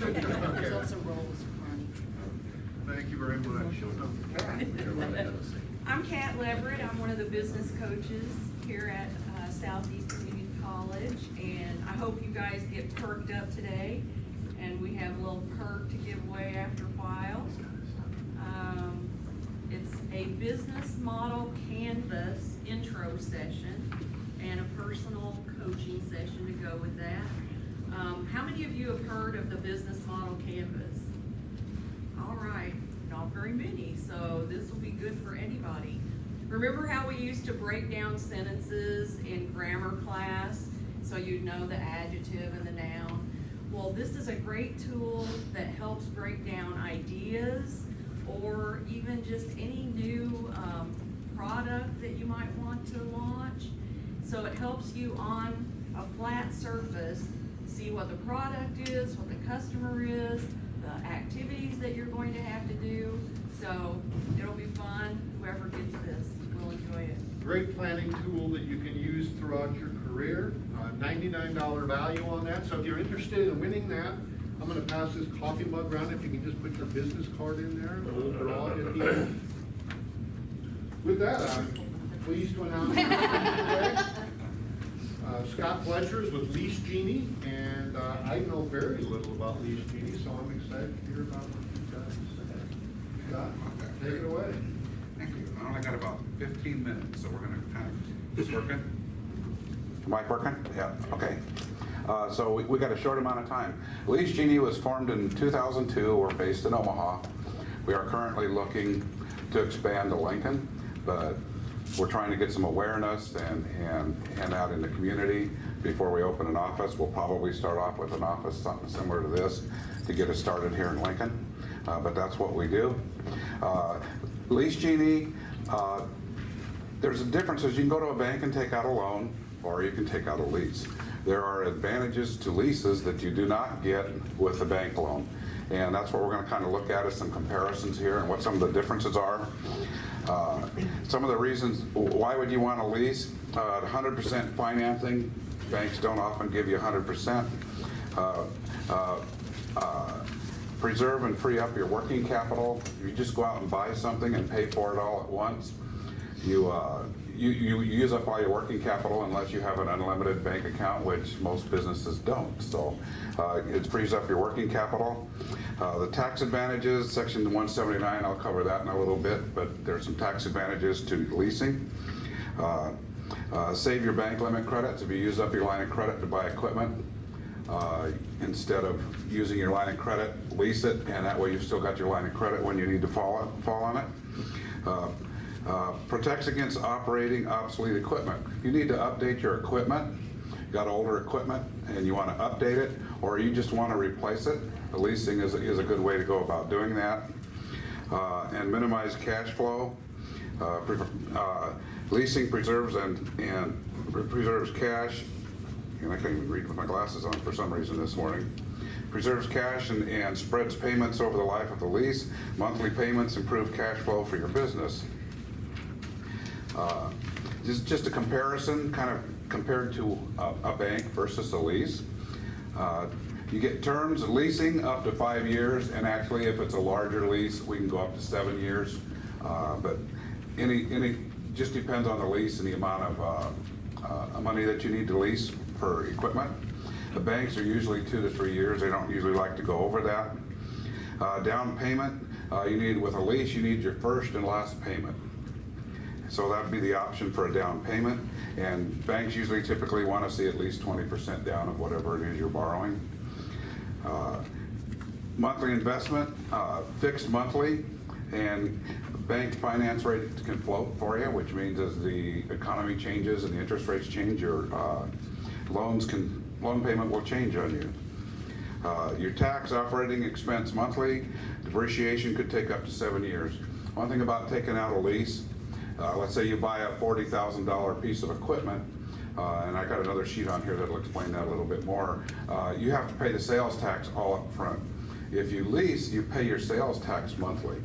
There's also roles, Ronnie. Thank you very much. I'm Kat Leverett. I'm one of the business coaches here at Southeast Community College, and I hope you guys get perked up today. And we have a little perk to give away after a while. It's a business model canvas intro session and a personal coaching session to go with that. How many of you have heard of the business model canvas? All right, not very many, so this will be good for anybody. Remember how we used to break down sentences in grammar class so you'd know the adjective and the noun? Well, this is a great tool that helps break down ideas or even just any new product that you might want to launch. So it helps you on a flat surface see what the product is, what the customer is, the activities that you're going to have to do. So it'll be fun. Whoever gets this will enjoy it. Great planning tool that you can use throughout your career. $99 value on that. So if you're interested in winning that, I'm going to pass this coffee mug around. If you can just put your business card in there, we'll draw it at the end. With that, I'm pleased to announce today, Scott Fletcher is with Lease Genie, and I know very little about Lease Genie, so I'm excited to hear about what you guys say. Scott, take it away. Thank you. I only got about 15 minutes, so we're going to kind of, is this working? Am I working? Yeah, okay. So we got a short amount of time. Lease Genie was formed in 2002. We're based in Omaha. We are currently looking to expand to Lincoln, but we're trying to get some awareness and out in the community before we open an office. We'll probably start off with an office, something similar to this, to get us started here in Lincoln. But that's what we do. Lease Genie, there's a difference. Is you can go to a bank and take out a loan, or you can take out a lease. There are advantages to leases that you do not get with a bank loan. And that's what we're going to kind of look at, is some comparisons here and what some of the differences are. Some of the reasons, why would you want to lease? 100% financing. Banks don't often give you 100%. Preserve and free up your working capital. You just go out and buy something and pay for it all at once. You use up all your working capital unless you have an unlimited bank account, which most businesses don't. So it frees up your working capital. The tax advantages, Section 179, I'll cover that in a little bit, but there's some tax advantages to leasing. Save your bank limit credits if you use up your line of credit to buy equipment. Instead of using your line of credit, lease it, and that way you've still got your line of credit when you need to fall on it. Protects against operating obsolete equipment. You need to update your equipment. You got older equipment and you want to update it, or you just want to replace it. The leasing is a good way to go about doing that. And minimize cash flow. Leasing preserves preserves cash. And I can't even read with my glasses on for some reason this morning. Preserves cash and spreads payments over the life of the lease. Monthly payments improve cash flow for your business. Just a comparison, kind of compared to a bank versus a lease. You get terms of leasing up to 5 years, and actually if it's a larger lease, we can go up to 7 years. But just depends on the lease and the amount of money that you need to lease for equipment. The banks are usually 2 to 3 years. They don't usually like to go over that. Down payment, you need, with a lease, you need your first and last payment. So that would be the option for a down payment. And banks usually typically want to see at least 20% down of whatever it is you're borrowing. Monthly investment, fixed monthly, and bank finance rate can float for you, which means as the economy changes and the interest rates change, your loan payment will change on you. Your tax operating expense monthly, depreciation could take up to 7 years. One thing about taking out a lease, let's say you buy a $40,000 piece of equipment, and I got another sheet on here that'll explain that a little bit more. You have to pay the sales tax all up front. If you lease, you pay your sales tax monthly.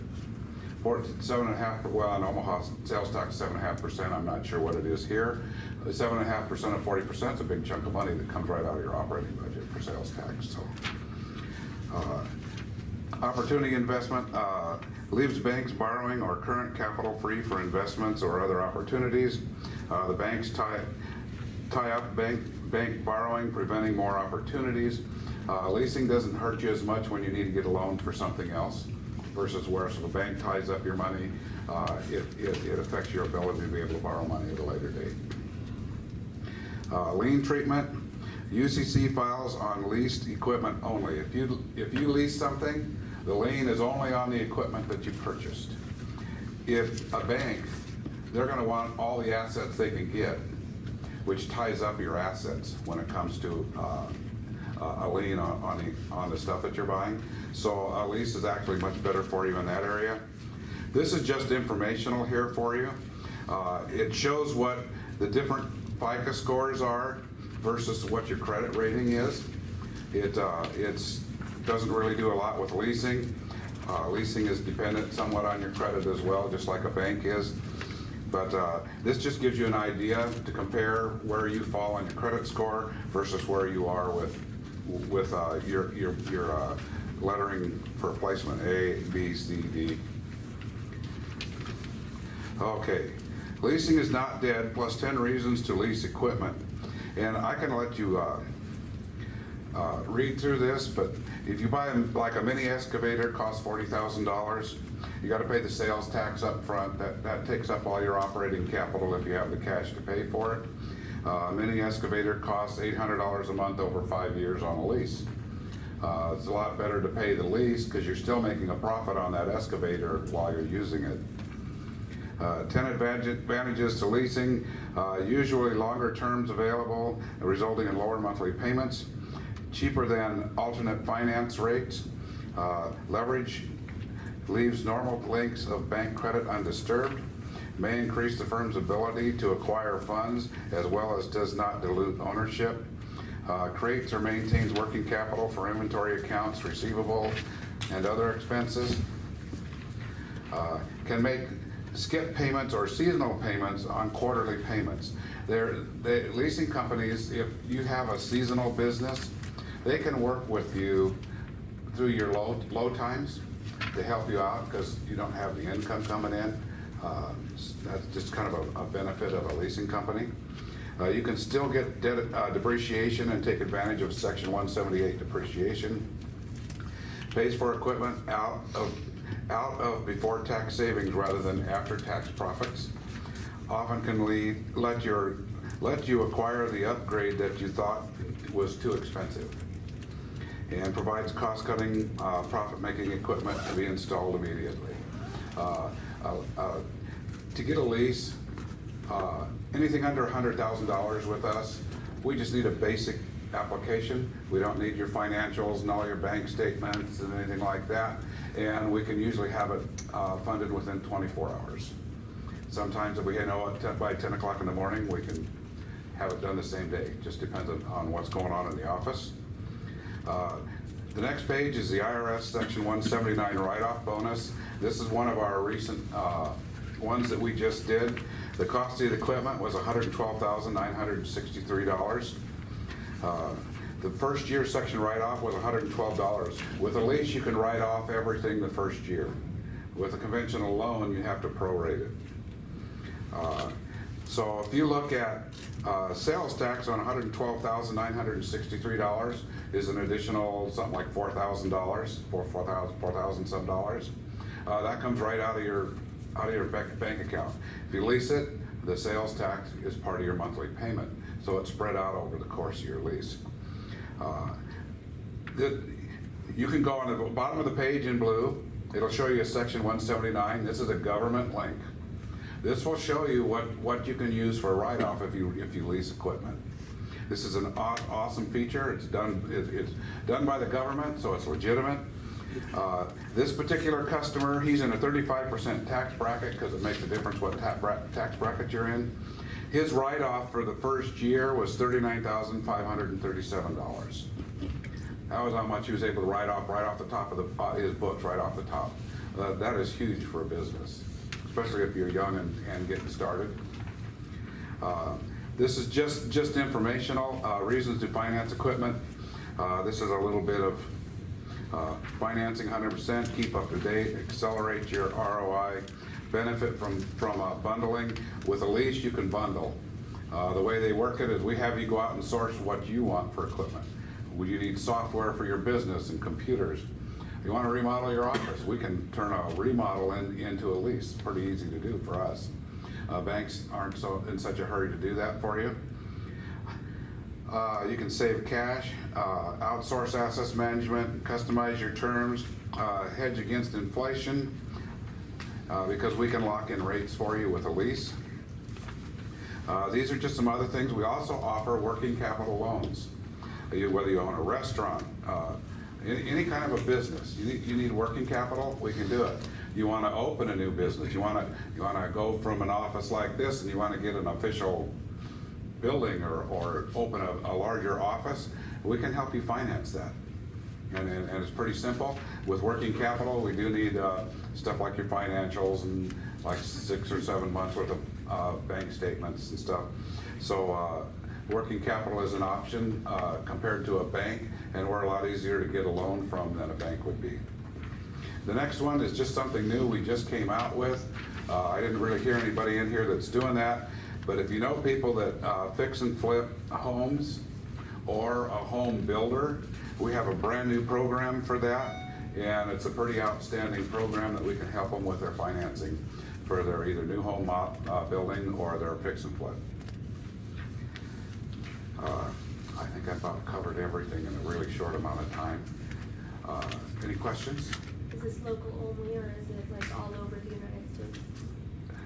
7.5%, well, in Omaha, sales tax is 7.5%. I'm not sure what it is here. 7.5% of 40% is a big chunk of money that comes right out of your operating budget for sales tax. So Opportunity investment leaves banks borrowing or current capital free for investments or other opportunities. The banks tie up bank borrowing, preventing more opportunities. Leasing doesn't hurt you as much when you need to get a loan for something else versus where if a bank ties up your money, it affects your ability to be able to borrow money at a later date. Lien treatment. UCC files on leased equipment only. If you lease something, the lien is only on the equipment that you purchased. If a bank, they're going to want all the assets they can get, which ties up your assets when it comes to a lien on the stuff that you're buying. So a lease is actually much better for you in that area. This is just informational here for you. It shows what the different FICO scores are versus what your credit rating is. It doesn't really do a lot with leasing. Leasing is dependent somewhat on your credit as well, just like a bank is. But this just gives you an idea to compare where you fall on your credit score versus where you are with your lettering for placement A, B, C, D. Okay, leasing is not dead, plus 10 reasons to lease equipment. And I can let you read through this, but if you buy like a mini excavator, costs $40,000. You got to pay the sales tax up front. That takes up all your operating capital if you have the cash to pay for it. A mini excavator costs $800 a month over 5 years on a lease. It's a lot better to pay the lease because you're still making a profit on that excavator while you're using it. 10 advantages to leasing, usually longer terms available, resulting in lower monthly payments, cheaper than alternate finance rates, leverage leaves normal links of bank credit undisturbed, may increase the firm's ability to acquire funds as well as does not dilute ownership, creates or maintains working capital for inventory accounts receivable and other expenses, can make skip payments or seasonal payments on quarterly payments. The leasing companies, if you have a seasonal business, they can work with you through your low times to help you out because you don't have the income coming in. That's just kind of a benefit of a leasing company. You can still get depreciation and take advantage of Section 178 depreciation. Pays for equipment out of before tax savings rather than after tax profits. Often can let you acquire the upgrade that you thought was too expensive. And provides cost-cutting, profit-making equipment to be installed immediately. To get a lease, anything under $100,000 with us, we just need a basic application. We don't need your financials and all your bank statements and anything like that. And we can usually have it funded within 24 hours. Sometimes if we know it by 10 o'clock in the morning, we can have it done the same day. Just depends on what's going on in the office. The next page is the IRS Section 179 write-off bonus. This is one of our recent ones that we just did. The cost of the equipment was $112,963. The first year section write-off was $112. With a lease, you can write off everything the first year. With a conventional loan, you have to prorate it. So if you look at sales tax on $112,963 is an additional something like $4,000, $4,000 some dollars. That comes right out of your bank account. If you lease it, the sales tax is part of your monthly payment, so it's spread out over the course of your lease. You can go on the bottom of the page in blue. It'll show you a Section 179. This is a government link. This will show you what you can use for a write-off if you lease equipment. This is an awesome feature. It's done by the government, so it's legitimate. This particular customer, he's in a 35% tax bracket because it makes a difference what tax bracket you're in. His write-off for the first year was $39,537. That was how much he was able to write off right off the top of his books, right off the top. That is huge for a business, especially if you're young and getting started. This is just informational reasons to finance equipment. This is a little bit of Financing 100%, keep up to date, accelerate your ROI, benefit from bundling. With a lease, you can bundle. The way they work it is we have you go out and source what you want for equipment. Would you need software for your business and computers? You want to remodel your office, we can turn a remodel into a lease. Pretty easy to do for us. Banks aren't in such a hurry to do that for you. You can save cash, outsource assets management, customize your terms, hedge against inflation, because we can lock in rates for you with a lease. These are just some other things. We also offer working capital loans. Whether you own a restaurant, any kind of a business, you need working capital, we can do it. You want to open a new business, you want to go from an office like this and you want to get an official building or open a larger office, we can help you finance that. And it's pretty simple. With working capital, we do need stuff like your financials and like 6 or 7 months worth of bank statements and stuff. So working capital is an option compared to a bank, and we're a lot easier to get a loan from than a bank would be. The next one is just something new we just came out with. I didn't really hear anybody in here that's doing that, but if you know people that fix and flip homes or a home builder, we have a brand new program for that, and it's a pretty outstanding program that we can help them with their financing for their either new home building or their fix and flip. I think I about covered everything in a really short amount of time. Any questions? Is this local only, or is it like all over the United States?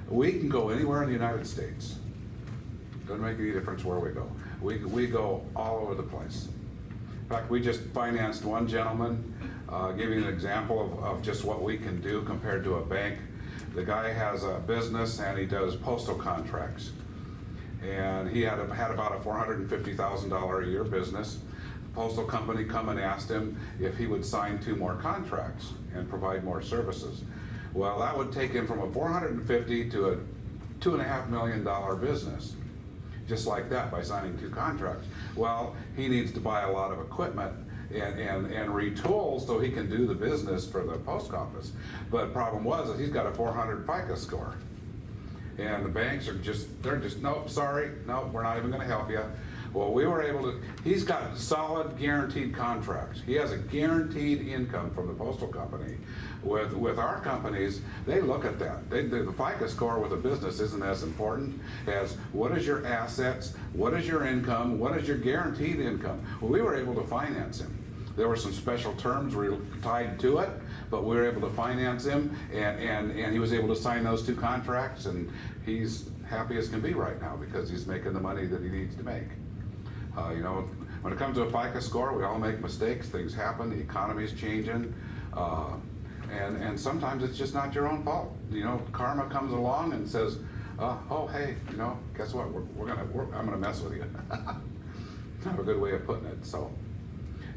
We can go anywhere in the United States. Doesn't make any difference where we go. We go all over the place. In fact, we just financed one gentleman, give you an example of just what we can do compared to a bank. The guy has a business and he does postal contracts. And he had about a $450,000 a year business. The postal company come and asked him if he would sign 2 more contracts and provide more services. Well, that would take him from a $450,000 to a $2.5 million business, just like that, by signing 2 contracts. Well, he needs to buy a lot of equipment and retool so he can do the business for the post office. But the problem was that he's got a 400 FICO score. And the banks are they're just, nope, sorry, nope, we're not even gonna help you. Well, we were able to, he's got solid guaranteed contracts. He has a guaranteed income from the postal company. With our companies, they look at that. The FICO score with a business isn't as important as what is your assets, what is your income, what is your guaranteed income. Well, we were able to finance him. There were some special terms tied to it, but we were able to finance him, and he was able to sign those 2 contracts, and he's happy as can be right now because he's making the money that he needs to make. You know, when it comes to a FICO score, we all make mistakes, things happen, the economy's changing, and sometimes it's just not your own fault. You know, karma comes along and says, oh, hey, you know, guess what, I'm gonna mess with you. Kind of a good way of putting it, so.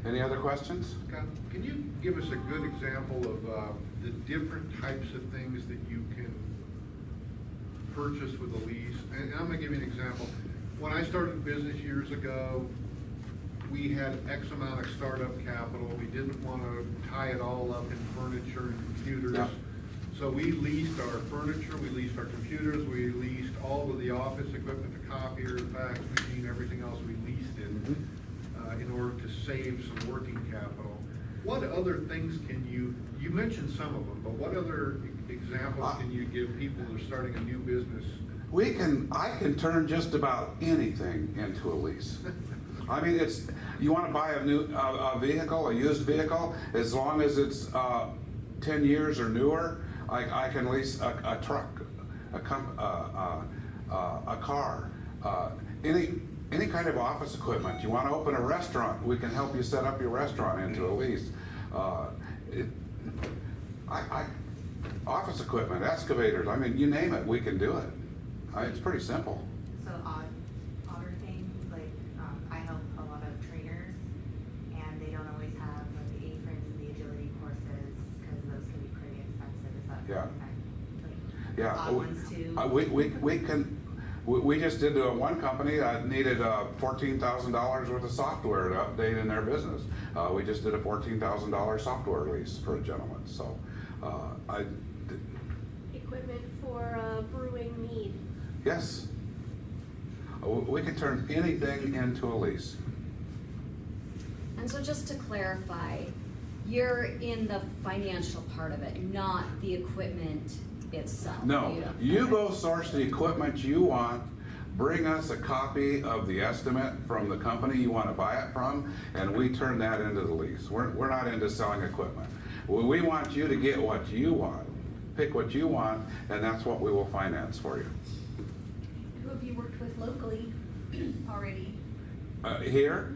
Any other questions? Scott, can you give us a good example of the different types of things that you can purchase with a lease? And I'm gonna give you an example. When I started business years ago, we had X amount of startup capital. We didn't want to tie it all up in furniture and computers. Yeah. So we leased our furniture, we leased our computers, we leased all of the office equipment, the copier, the fax machine, everything else, we leased it. In order to save some working capital. What other things can you mentioned some of them, but what other examples can you give people that are starting a new business? I can turn just about anything into a lease. I mean, you want to buy a new vehicle, a used vehicle, as long as it's 10 years or newer, I can lease a truck, a car, any kind of office equipment. You want to open a restaurant, we can help you set up your restaurant into a lease. Office equipment, excavators, I mean, you name it, we can do it. It's pretty simple. So odder things, like I help a lot of trainers, and they don't always have like the A-frames and the agility courses, because those can be pretty expensive. Is that Yeah. like Yeah, odd ones too? We just did one company that needed $14,000 worth of software to update in their business. We just did a $14,000 software lease for a gentleman, so Equipment for brewing mead. yes. We can turn anything into a lease. And so just to clarify, you're in the financial part of it, not the equipment itself. No, you go source the equipment you want, bring us a copy of the estimate from the company you want to buy it from, and we turn that into the lease. We're not into selling equipment. We want you to get what you want, pick what you want, and that's what we will finance for you. Who have you worked with locally already? Here,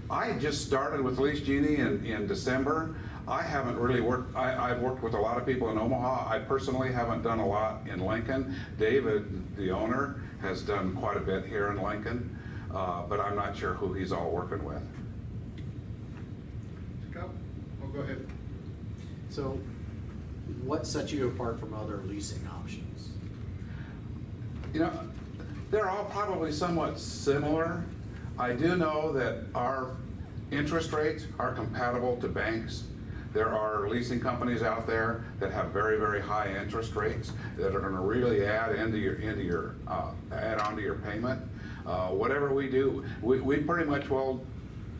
I just started with Lease Genie in December. I haven't really worked, I've worked with a lot of people in Omaha. I personally haven't done a lot in Lincoln. David, the owner, has done quite a bit here in Lincoln, but I'm not sure who he's all working with. Scott? Oh, go ahead. So what sets you apart from other leasing options? You know, they're all probably somewhat similar. I do know that our interest rates are compatible to banks. There are leasing companies out there that have very, very high interest rates that are going to really add onto your payment. Whatever we do, we pretty much will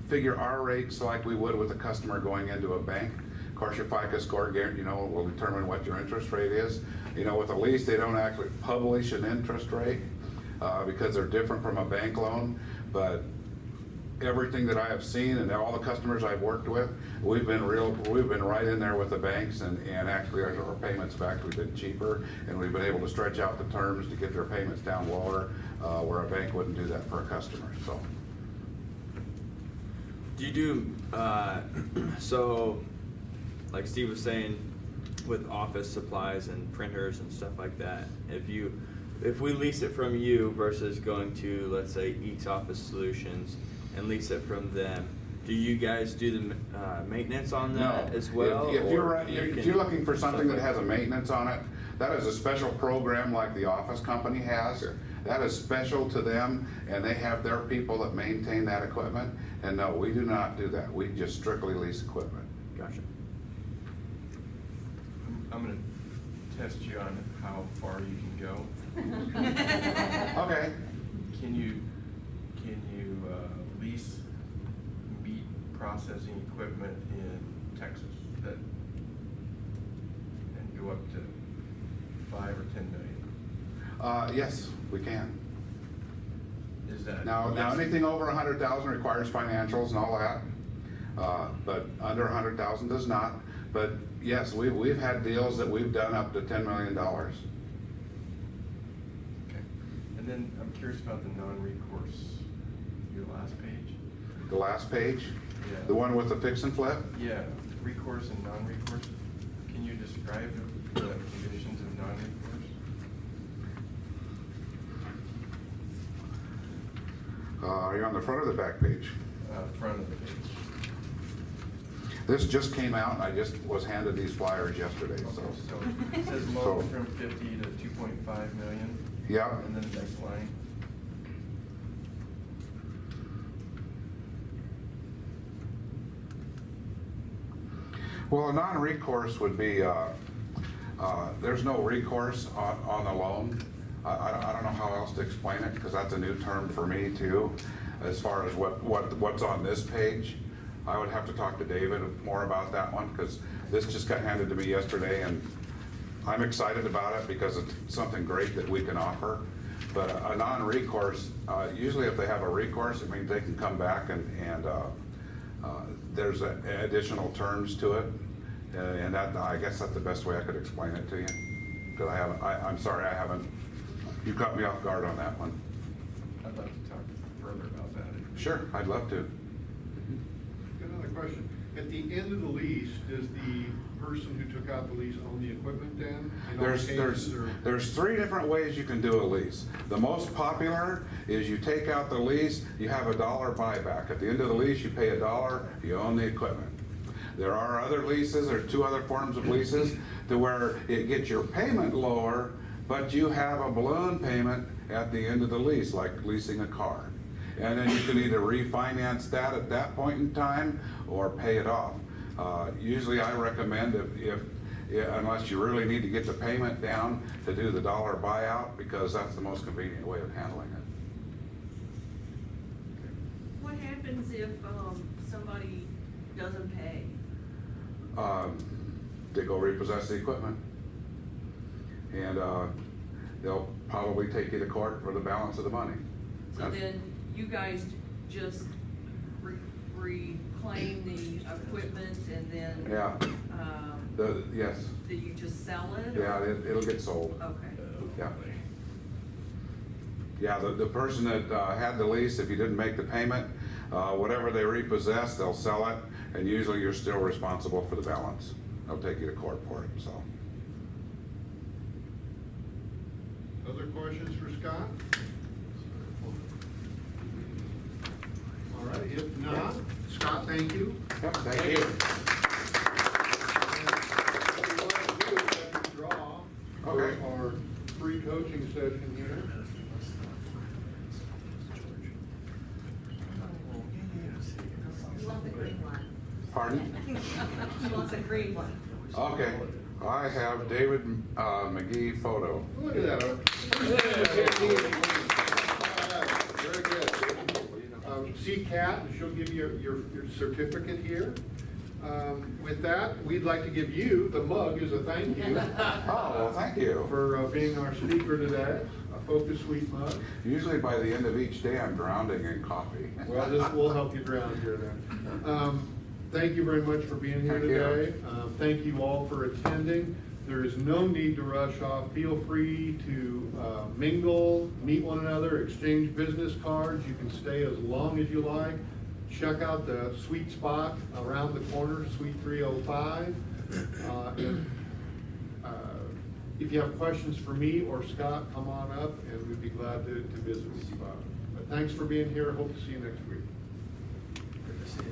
figure our rates like we would with a customer going into a bank. Of course, your FICO score, will determine what your interest rate is. With a lease, they don't actually publish an interest rate because they're different from a bank loan. But everything that I have seen and all the customers I've worked with, we've been right in there with the banks, and actually our payments have actually been cheaper, and we've been able to stretch out the terms to get their payments down lower, where a bank wouldn't do that for a customer. So, do you do so? Like Steve was saying, with office supplies and printers and stuff like that, if we lease it from you versus going to, let's say, Eats Office Solutions and lease it from them, do you guys do the maintenance on that as well? If you're looking for something that has a maintenance on it, that is a special program like the Office Company has. Sure. That is special to them, and they have their people that maintain that equipment. And no, we do not do that. We just strictly lease equipment. Gotcha. I'm going to test you on how far you can go. Okay. Can you lease meat processing equipment in Texas and go up to 5 or 10 million? Yes, we can. Is that Now anything over 100,000 requires financials and all that, but under 100,000 does not. But yes, we've had deals that we've done up to $10 million. Okay. And then I'm curious about the non-recourse, your last page. The last page, Yeah. the one with the fix and flip. Yeah, recourse and non-recourse. Can you describe the conditions of non-recourse? Are you on the front or the back page? Front of the page. This just came out, and I just was handed these flyers yesterday, so. So it says loan from 50 to 2.5 million. Yeah. And then the next line. Well, a non-recourse would be, there's no recourse on the loan. I don't know how else to explain it, because that's a new term for me too, as far as what's on this page. I would have to talk to David more about that one, because this just got handed to me yesterday, and I'm excited about it because it's something great that we can offer. But a non-recourse, usually if they have a recourse, it means they can come back and there's additional terms to it. And that, I guess that's the best way I could explain it to you. Because I'm sorry, I haven't, you caught me off guard on that one. I'd like to talk further about that. Sure, I'd love to. Got another question. At the end of the lease, does the person who took out the lease own the equipment then? In all cases, or- There's three different ways you can do a lease. The most popular is you take out the lease, you have $1 buyback. At the end of the lease, you pay $1, you own the equipment. There are other leases, there's two other forms of leases, to where it gets your payment lower, but you have a balloon payment at the end of the lease, like leasing a car. And then you can either refinance that at that point in time or pay it off. Usually I recommend unless you really need to get the payment down, to do the dollar buyout, because that's the most convenient way of handling it. What happens if, somebody doesn't pay? They go repossess the equipment. And they'll probably take you to court for the balance of the money. So then you guys just reclaim the equipment and then? Yeah. Yes. Do you just sell it? or- Yeah, it'll get sold. Okay. Yeah. Yeah, the person that had the lease, if you didn't make the payment, whatever they repossess, they'll sell it, and usually you're still responsible for the balance. They'll take you to court for it, so. Other questions for Scott? All right, if not, Scott, thank you. Yep, thank you. Draw Okay. for our free coaching session here. You want the green one? Pardon? He wants a green one. Okay, I have David McGee photo. Look at that. Very good. See Kat, and she'll give you your certificate here. With that, we'd like to give you the mug as a thank you. Oh, well, thank you. For being our speaker today, a Focus Suite mug. Usually by the end of each day, I'm drowning in coffee. Well, this will help you drown here then. Thank you very much for being here Thank you. today. Thank you all for attending. There is no need to rush off. Feel free to mingle, meet one another, exchange business cards. You can stay as long as you like. Check out the sweet spot around the corner, Suite 305. If you have questions for me or Scott, come on up and we'd be glad to visit with you about it. But thanks for being here. Hope to see you next week.